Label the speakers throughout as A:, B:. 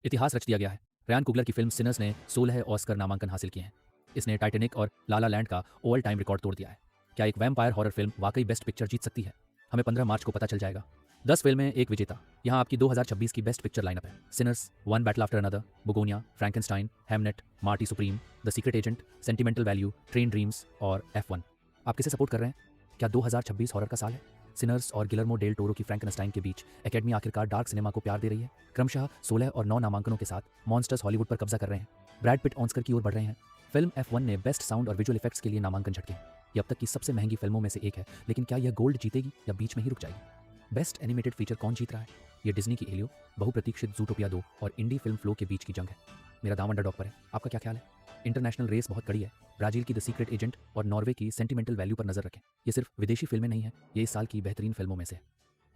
A: इतिहास रच दिया गया है। रयान कुगलर की फिल्म सिनर्स ने 16 ऑस्कर नामांकन हासिल किए हैं। इसने टाइटैनिक और ला ला लैंड का ऑल टाइम रिकॉर्ड तोड़ दिया है। क्या एक वैम्पायर हॉरर फिल्म वाकई बेस्ट पिक्चर जीत सकती है? हमें 15 मार्च को पता चल जाएगा। 10 फिल्में, एक विजेता। यहाँ आपकी 2026 की बेस्ट पिक्चर लाइनअप है। Sinners, one battle after another, Bugonia, Frankenstein, Hamnet, Marty Supreme, the secret agent, sentimental value, train dreams और F1। आप किसे सपोर्ट कर रहे हैं? क्या 2026 हॉरर का साल है? सिनर्स और गिलर्मो डेल टोरो की फ्रैंकेनस्टाइन के बीच एकेडमी आखिरकार डार्क सिनेमा को प्यार दे रही है। क्रमशः 16 और 9 नामांकनों के साथ मॉन्स्टर्स हॉलीवुड पर कब्जा कर रहे हैं। ब्रैड पिट ऑस्कर की ओर बढ़ रहे हैं। फिल्म F1 ने बेस्ट साउंड और विजुअल इफेक्ट्स के लिए नामांकन झटके हैं। ये अब तक की सबसे महंगी फिल्मों में से एक है, लेकिन क्या यह गोल्ड जीतेगी या बीच में ही रुक जाएगी? बेस्ट एनिमेटेड फीचर कौन जीत रहा है? ये डिज्नी की एलियो, बहुप्रतीक्षित जूटोपिया 2 और इंडी फिल्म फ्लो के बीच की जंग है। मेरा दाम अंडरडॉग पर है। आपका क्या ख्याल है? इंटरनेशनल रेस बहुत कड़ी है। ब्राजील की द सीक्रेट एजेंट और नॉर्वे की सेंटिमेंटल वैल्यू पर नजर रखें। ये सिर्फ विदेशी फिल्में नहीं है, ये इस साल की बेहतरीन फिल्मों में से है।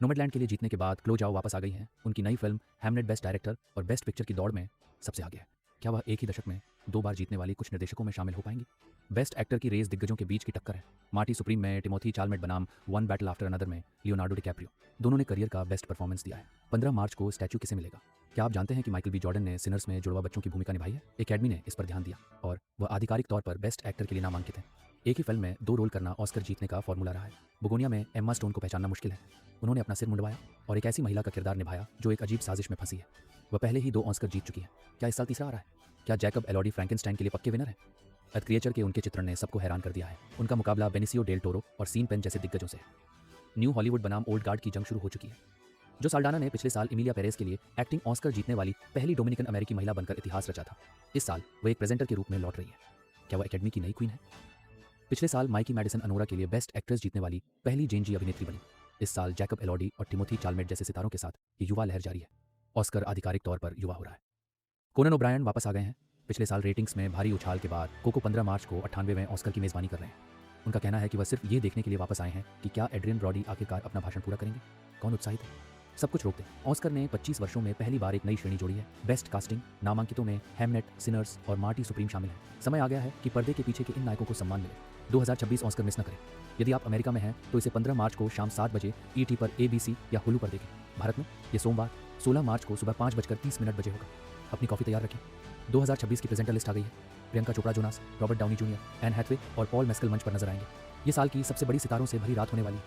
A: नोमैडलैंड के लिए जीतने के बाद क्लो जाओ वापस आ गई हैं। उनकी नई फिल्म हैमनेट बेस्ट डायरेक्टर और बेस्ट पिक्चर की दौड़ में सबसे आगे है। क्या वह एक ही दशक में 2 बार जीतने वाली कुछ निर्देशकों में शामिल हो पाएंगी? बेस्ट एक्टर की रेस दिग्गजों के बीच की टक्कर है। मार्टी सुप्रीम में टिमोथी चालमेट बनाम वन बैटल आफ्टर अनदर में लियोनार्डो डिकैप्रियो, दोनों ने करियर का बेस्ट परफॉर्मेंस दिया है। 15 मार्च को स्टैच्यू किसे मिलेगा? क्या आप जानते हैं कि माइकल बी जॉर्डन ने सिनर्स में जुड़वा बच्चों की भूमिका निभाई है? एकेडमी ने इस पर ध्यान दिया और वह आधिकारिक तौर पर बेस्ट एक्टर के लिए नामांकित है। एक ही फिल्म में 2 रोल करना ऑस्कर जीतने का फॉर्मूला रहा है। बुगोनिया में एम्मा स्टोन को पहचानना मुश्किल है। उन्होंने अपना सिर मुंडवाया और एक ऐसी महिला का किरदार निभाया जो एक अजीब साजिश में फंसी है। वह पहले ही 2 ऑस्कर जीत चुकी है। क्या इस साल तीसरा आ रहा है? क्या जैकब एलोडी फ्रैंकेनस्टाइन के लिए पक्के विनर है? द क्रिएचर के उनके चित्रण ने सबको हैरान कर दिया है। उनका मुकाबला बेनिसियो डेल टोरो और सीन पेन जैसे दिग्गजों से है। न्यू हॉलीवुड बनाम ओल्ड गार्ड की जंग शुरू हो चुकी है। जो साल्डाना ने पिछले साल इमिलिया पेरेस के लिए एक्टिंग ऑस्कर जीतने वाली पहली डोमिनिकन अमेरिकी महिला बनकर इतिहास रचा था, इस साल वह एक प्रेजेंटर के रूप में लौट रही है। क्या वह एकेडमी की नई क्वीन है? पिछले साल माइकी मैडिसन अनोरा के लिए बेस्ट एक्ट्रेस जीतने वाली पहली जेन जी अभिनेत्री बनी। इस साल जैकब एलोडी और टिमोथी चालमेट जैसे सितारों के साथ ये युवा लहर जारी है। ऑस्कर आधिकारिक तौर पर युवा हो रहा है। कोनन ओब्रायन वापस आ गए हैं। पिछले साल रेटिंग्स में भारी उछाल के बाद कोको 15 मार्च को 98वें ऑस्कर की मेजबानी कर रहे हैं। उनका कहना है कि वह सिर्फ ये देखने के लिए वापस आए हैं कि क्या एड्रियन ब्रॉडी आखिरकार अपना भाषण पूरा करेंगे। कौन उत्साहित है? सब कुछ रोक दें। ऑस्कर ने 25 वर्षों में पहली बार एक नई श्रेणी जोड़ी है। बेस्ट कास्टिंग नामांकितों में हैमनेट, सिनर्स और मार्टी सुप्रीम शामिल हैं। समय आ गया है कि पर्दे के पीछे के इन नायकों को सम्मान मिले। 2026 ऑस्कर मिस न करें। यदि आप अमेरिका में हैं तो इसे 15 मार्च को शाम 7 बजे ET पर ABC या हुलू पर देखें। भारत में ये सोमवार 16 मार्च को सुबह 5:30 बजे होगा। अपनी कॉफी तैयार रखें। 2026 की प्रेजेंटर लिस्ट आ गई है। Priyanka Chopra Jonas, Robert Downey Junior, Anne Hathaway और पॉल मेस्कल मंच पर नजर आएंगे। ये साल की सबसे बड़ी सितारों से भरी रात होने वाली है।